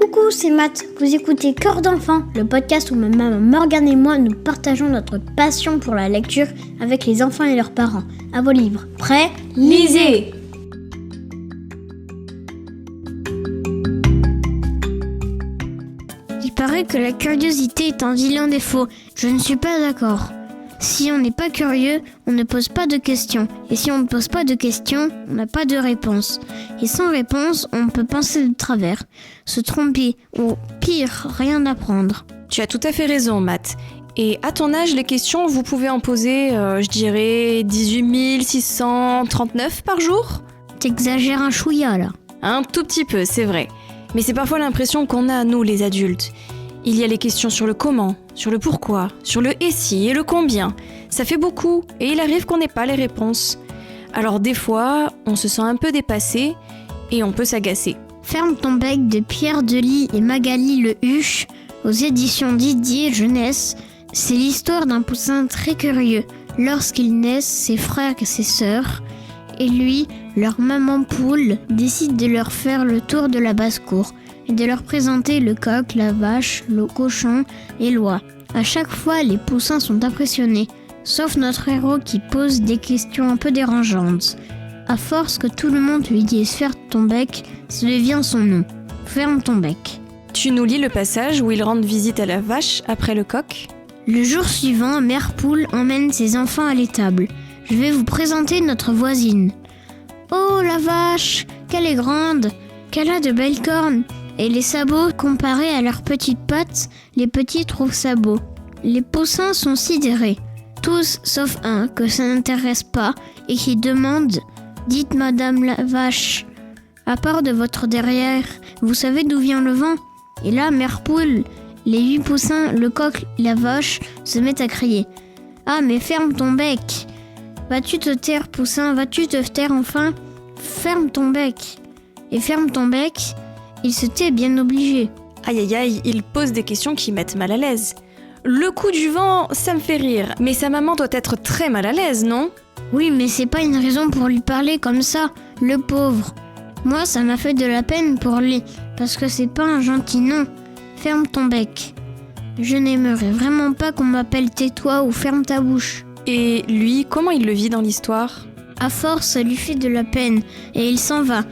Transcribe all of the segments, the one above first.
Coucou, c'est Matt. Vous écoutez Cœur d'enfant, le podcast où ma maman Morgane et moi nous partageons notre passion pour la lecture avec les enfants et leurs parents. À vos livres. Prêts ? Lisez ! Il paraît que la curiosité est un vilain défaut. Je ne suis pas d'accord. Si on n'est pas curieux, on ne pose pas de questions. Et si on ne pose pas de questions, on n'a pas de réponse. Et sans réponse, on peut penser de travers, se tromper ou pire, rien apprendre. Tu as tout à fait raison, Matt. Et à ton âge, les questions, vous pouvez en poser, je dirais, 18 639 par jour ? T'exagères un chouïa, là. Un tout petit peu, c'est vrai. Mais c'est parfois l'impression qu'on a, nous, les adultes. Il y a les questions sur le comment, sur le pourquoi, sur le et si et le combien. Ça fait beaucoup, et il arrive qu'on n'ait pas les réponses. Alors des fois, on se sent un peu dépassé, et on peut s'agacer. Ferme ton bec de Pierre Delis et Magali Le Huche, aux éditions Didier Jeunesse. C'est l'histoire d'un poussin très curieux. Lorsqu'ils naissent, ses frères et ses sœurs, et lui, leur maman poule, décide de leur faire le tour de la basse-cour et de leur présenter le coq, la vache, le cochon et l'oie. À chaque fois, les poussins sont impressionnés, sauf notre héros qui pose des questions un peu dérangeantes. À force que tout le monde lui dise « ferme ton bec », ça devient son nom. Ferme ton bec. Tu nous lis le passage où ils rendent visite à la vache après le coq ? Le jour suivant, Mère Poule emmène ses enfants à l'étable. Je vais vous présenter notre voisine. Oh la vache, qu'elle est grande, qu'elle a de belles cornes. Et les sabots, comparés à leurs petites pattes, les petits trouvent ça beau. Les poussins sont sidérés. Tous sauf un que ça n'intéresse pas et qui demande « Dites madame la vache, à part de votre derrière, vous savez d'où vient le vent ?» Et là, Mère Poule, les 8 poussins, le coq, la vache, se mettent à crier « Ah mais ferme ton bec ! Vas-tu te taire, poussin, vas-tu te taire enfin ? Ferme ton bec !» Et ferme ton bec, il se tait bien obligé. Aïe aïe aïe, il pose des questions qui mettent mal à l'aise. Le coup du vent, ça me fait rire, mais sa maman doit être très mal à l'aise, non ? Oui, mais c'est pas une raison pour lui parler comme ça, le pauvre. Moi, ça m'a fait de la peine pour lui, parce que c'est pas un gentil nom. Ferme ton bec. Je n'aimerais vraiment pas qu'on m'appelle tais-toi ou ferme ta bouche. Et lui, comment il le vit dans l'histoire ? À force, ça lui fait de la peine, et il s'en va.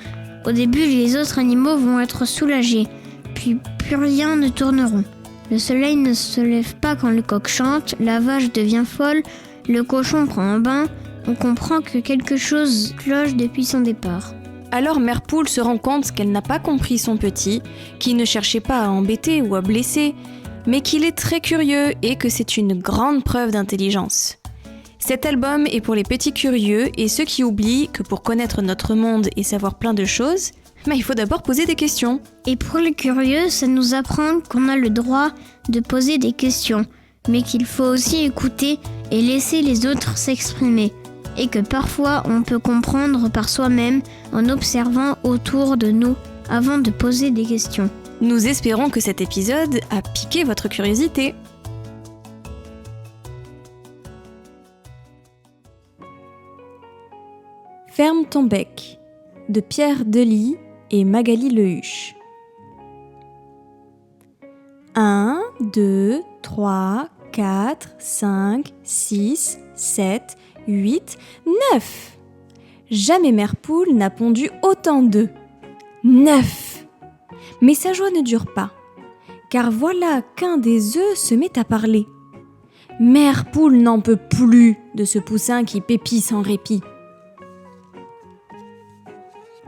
Au début, les autres animaux vont être soulagés, puis plus rien ne tourneront. Le soleil ne se lève pas quand le coq chante, la vache devient folle, le cochon prend un bain. On comprend que quelque chose cloche depuis son départ. Alors Mère Poule se rend compte qu'elle n'a pas compris son petit, qu'il ne cherchait pas à embêter ou à blesser, mais qu'il est très curieux et que c'est une grande preuve d'intelligence. Cet album est pour les petits curieux et ceux qui oublient que pour connaître notre monde et savoir plein de choses, il faut d'abord poser des questions. Et pour les curieux, ça nous apprend qu'on a le droit de poser des questions, mais qu'il faut aussi écouter et laisser les autres s'exprimer. Et que parfois on peut comprendre par soi-même en observant autour de nous avant de poser des questions. Nous espérons que cet épisode a piqué votre curiosité. Ferme ton bec, de Pierre Delis et Magali Le Huche. 1, 2, 3, 4, 5, 6, 7, 8, 9. Jamais Mère Poule n'a pondu autant d'œufs. 9. Mais sa joie ne dure pas, car voilà qu'un des œufs se met à parler. Mère Poule n'en peut plus de ce poussin qui pépit sans répit.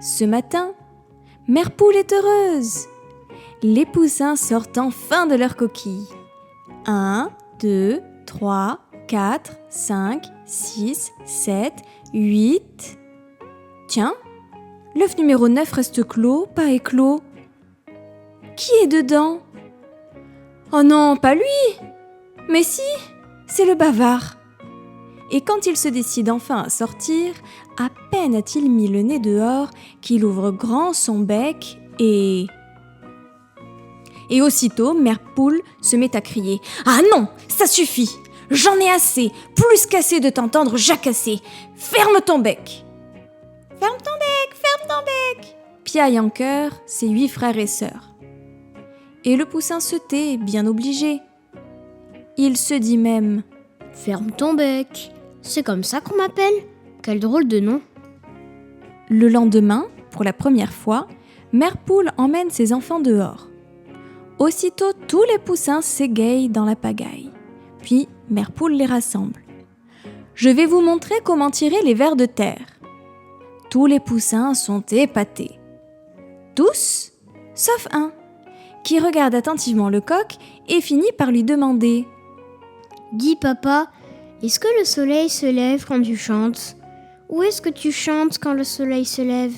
Ce matin, Mère Poule est heureuse. Les poussins sortent enfin de leur coquille. 1, 2, 3, 4, 5, 6, 7, 8... Tiens, l'œuf numéro 9 reste clos, pas éclos. Qui est dedans ? Oh non, pas lui ! Mais si, c'est le bavard. Et quand il se décide enfin à sortir, à peine a-t-il mis le nez dehors qu'il ouvre grand son bec et aussitôt, Mère Poule se met à crier « Ah non, ça suffit ! J'en ai assez, plus qu'assez de t'entendre jacasser. Ferme ton bec !» « Ferme ton bec, ferme ton bec !» piaillent en chœur ses 8 frères et sœurs. Et le poussin se tait, bien obligé. Il se dit même « Ferme ton bec !» C'est comme ça qu'on m'appelle ? Quel drôle de nom. Le lendemain, pour la première fois, Mère Poule emmène ses enfants dehors. Aussitôt, tous les poussins s'égayent dans la pagaille. Puis, Mère Poule les rassemble. « Je vais vous montrer comment tirer les vers de terre. » Tous les poussins sont épatés. Tous, sauf un, qui regarde attentivement le coq et finit par lui demander « Dis papa, est-ce que le soleil se lève quand tu chantes ? Ou est-ce que tu chantes quand le soleil se lève ?»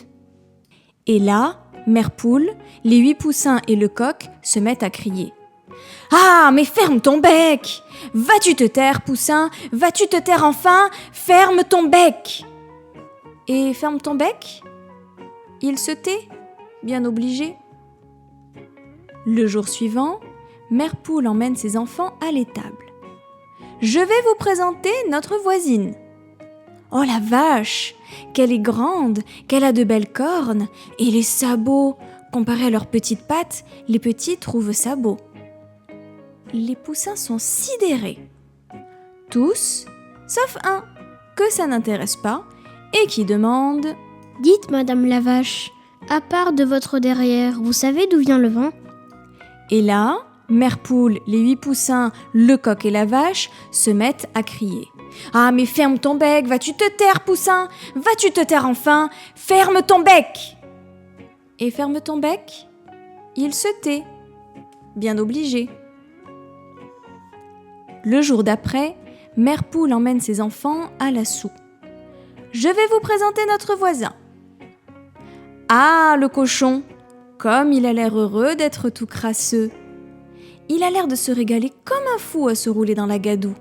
Et là, Mère Poule, les 8 poussins et le coq se mettent à crier. « Ah, mais ferme ton bec ! Vas-tu te taire, poussin ? Vas-tu te taire enfin ? Ferme ton bec !» Et ferme ton bec ? Il se tait, bien obligé. Le jour suivant, Mère Poule emmène ses enfants à l'étable. « Je vais vous présenter notre voisine. » Oh la vache, qu'elle est grande, qu'elle a de belles cornes, et les sabots, comparés à leurs petites pattes, les petits trouvent ça beau. Les poussins sont sidérés. Tous, sauf un, que ça n'intéresse pas, et qui demande « Dites, Madame la Vache, à part de votre derrière, vous savez d'où vient le vent ?» Et là, Mère Poule, les 8 poussins, le coq et la vache se mettent à crier. « Ah, mais ferme ton bec, vas-tu te taire, poussin ? Vas-tu te taire enfin ? Ferme ton bec !» Et ferme ton bec ? Il se tait, bien obligé. Le jour d'après, Mère Poule emmène ses enfants à la soue. « Je vais vous présenter notre voisin. » Ah, le cochon, comme il a l'air heureux d'être tout crasseux. Il a l'air de se régaler comme un fou à se rouler dans la gadoue.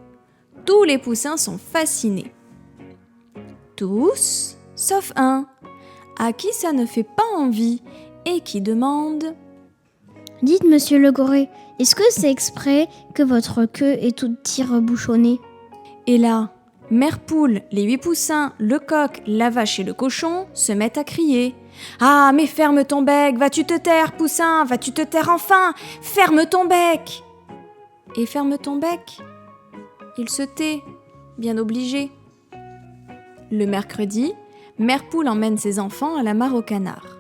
Tous les poussins sont fascinés. Tous, sauf un, à qui ça ne fait pas envie et qui demande « Dites, monsieur le goré, est-ce que c'est exprès que votre queue est toute tire-bouchonnée ?» Et là, Mère Poule, les 8 poussins, le coq, la vache et le cochon se mettent à crier. « Ah, mais ferme ton bec, vas-tu te taire, poussin, vas-tu te taire enfin ? Ferme ton bec !» Et ferme ton bec ? Il se tait, bien obligé. Le mercredi, Mère Poule emmène ses enfants à la mare aux canards.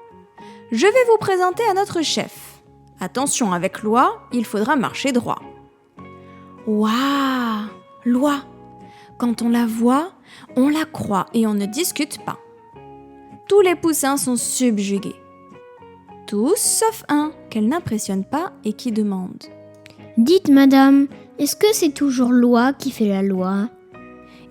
« Je vais vous présenter à notre chef. Attention, avec Loi, il faudra marcher droit. » Waouh, Loi, quand on la voit, on la croit et on ne discute pas. Tous les poussins sont subjugués. Tous sauf un qu'elle n'impressionne pas et qui demande. « Dites, madame, est-ce que c'est toujours Loi qui fait la loi ?»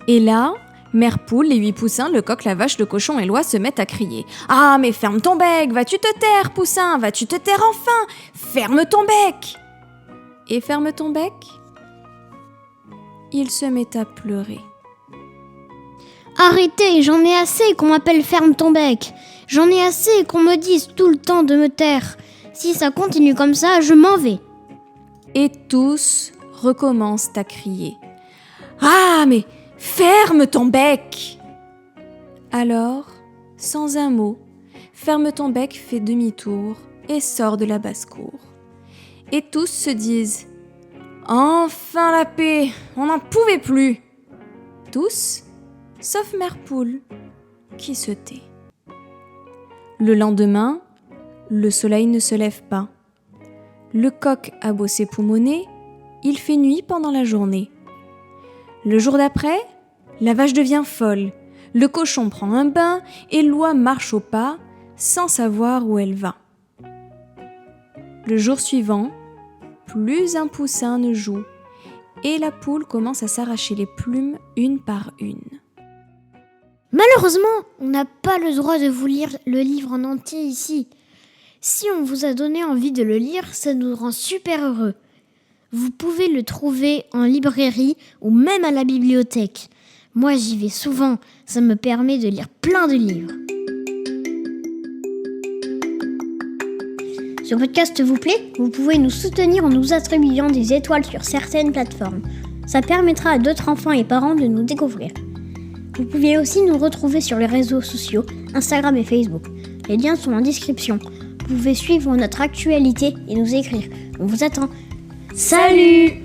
Et là, Mère Poule, les 8 poussins, le coq, la vache, le cochon et Loi se mettent à crier. « Ah, mais ferme ton bec, vas-tu te taire, poussin, vas-tu te taire enfin ? Ferme ton bec !» Et ferme ton bec ? Il se met à pleurer. « Arrêtez, j'en ai assez qu'on m'appelle ferme ton bec. J'en ai assez qu'on me dise tout le temps de me taire. Si ça continue comme ça, je m'en vais. » Et tous recommencent à crier. « Ah, mais ferme ton bec !» Alors, sans un mot, Ferme ton bec fait demi-tour et sort de la basse-cour. Et tous se disent « Enfin la paix, on n'en pouvait plus !» Tous, sauf Mère Poule, qui se tait. Le lendemain, le soleil ne se lève pas. Le coq a beau s'époumoner, il fait nuit pendant la journée. Le jour d'après, la vache devient folle, le cochon prend un bain et Loi marche au pas sans savoir où elle va. Le jour suivant, plus un poussin ne joue et la poule commence à s'arracher les plumes une par une. Malheureusement, on n'a pas le droit de vous lire le livre en entier ici. Si on vous a donné envie de le lire, ça nous rend super heureux. Vous pouvez le trouver en librairie ou même à la bibliothèque. Moi, j'y vais souvent, ça me permet de lire plein de livres. Ce podcast vous plaît ? Vous pouvez nous soutenir en nous attribuant des étoiles sur certaines plateformes. Ça permettra à d'autres enfants et parents de nous découvrir. Vous pouvez aussi nous retrouver sur les réseaux sociaux, Instagram et Facebook. Les liens sont en description. Vous pouvez suivre notre actualité et nous écrire. On vous attend. Salut!